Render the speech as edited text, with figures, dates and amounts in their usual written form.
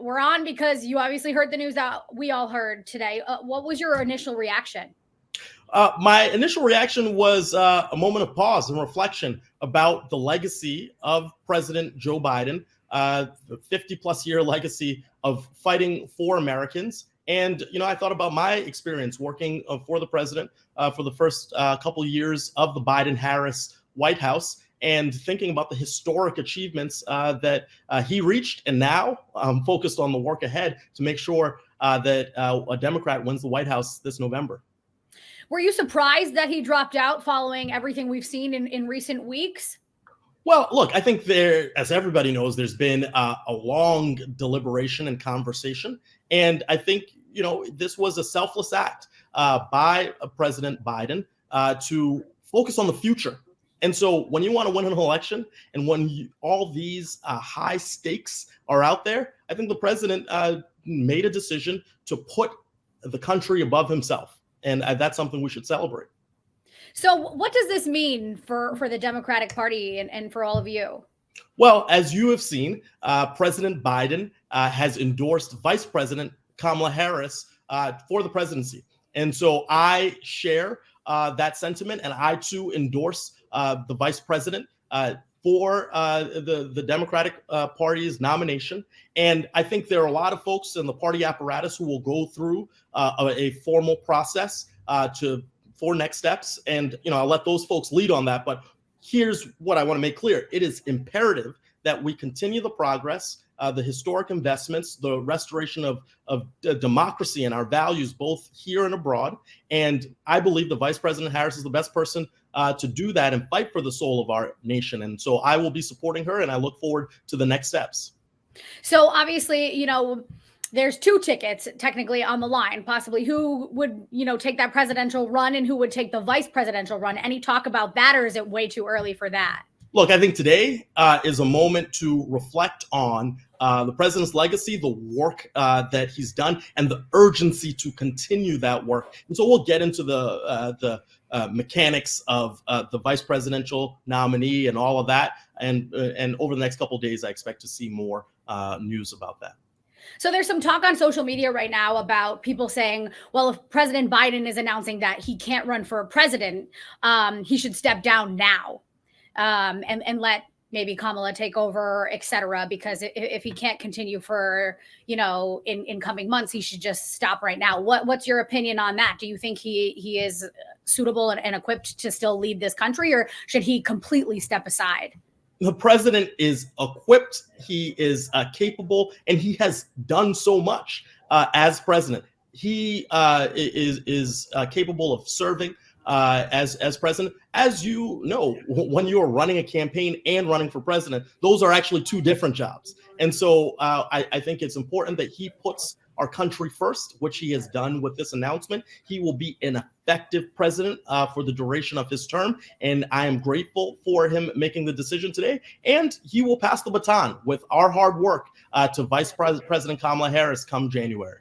we're on because you obviously heard the news that we all heard today. What was your initial reaction? My initial reaction was a moment of pause and reflection about the legacy of President Joe Biden, the 50-plus year legacy of fighting for Americans. And, I thought about my experience working for the president for the first couple of years of the Biden-Harris White House, and thinking about the historic achievements that he reached, and now focused on the work ahead to make sure that a Democrat wins the White House this November. Were you surprised that he dropped out following everything we've seen in recent weeks? Well, look, I think as everybody knows, there's been a long deliberation and conversation. And I think, this was a selfless act by President Biden to focus on the future. And so when you want to win an election and when all these high stakes are out there, I think the president made a decision to put the country above himself. And that's something we should celebrate. So what does this mean for the Democratic Party and for all of you? Well, as you have seen, President Biden has endorsed Vice President Kamala Harris for the presidency. And so I share that sentiment, and I too endorse the vice president for the Democratic Party's nomination. And I think there are a lot of folks in the party apparatus who will go through a formal process for next steps. And, I'll let those folks lead on that. But here's what I want to make clear. It is imperative that we continue the progress, the historic investments, the restoration of democracy and our values, both here and abroad. And I believe the Vice President Harris is the best person to do that and fight for the soul of our nation. And so I will be supporting her, and I look forward to the next steps. So obviously, there's two tickets technically on the line, possibly who would, take that presidential run and who would take the vice presidential run. Any talk about that, or is it way too early for that? Look, I think today is a moment to reflect on the president's legacy, the work that he's done, and the urgency to continue that work. And so we'll get into the mechanics of the vice presidential nominee and all of that. And over the next couple of days, I expect to see more news about that. So there's some talk on social media right now about people saying, well, if President Biden is announcing that he can't run for president, he should step down now. And let maybe Kamala take over, et cetera, because if he can't continue for, in coming months, he should just stop right now. What's your opinion on that? Do you think he is suitable and equipped to still lead this country, or should he completely step aside? The president is equipped, he is capable, and he has done so much as president. He is capable of serving as president. As you know, when you are running a campaign and running for president, those are actually two different jobs. And so I think it's important that he puts our country first, which he has done with this announcement. He will be an effective president for the duration of his term. And I am grateful for him making the decision today. And he will pass the baton with our hard work to Vice President Kamala Harris come January.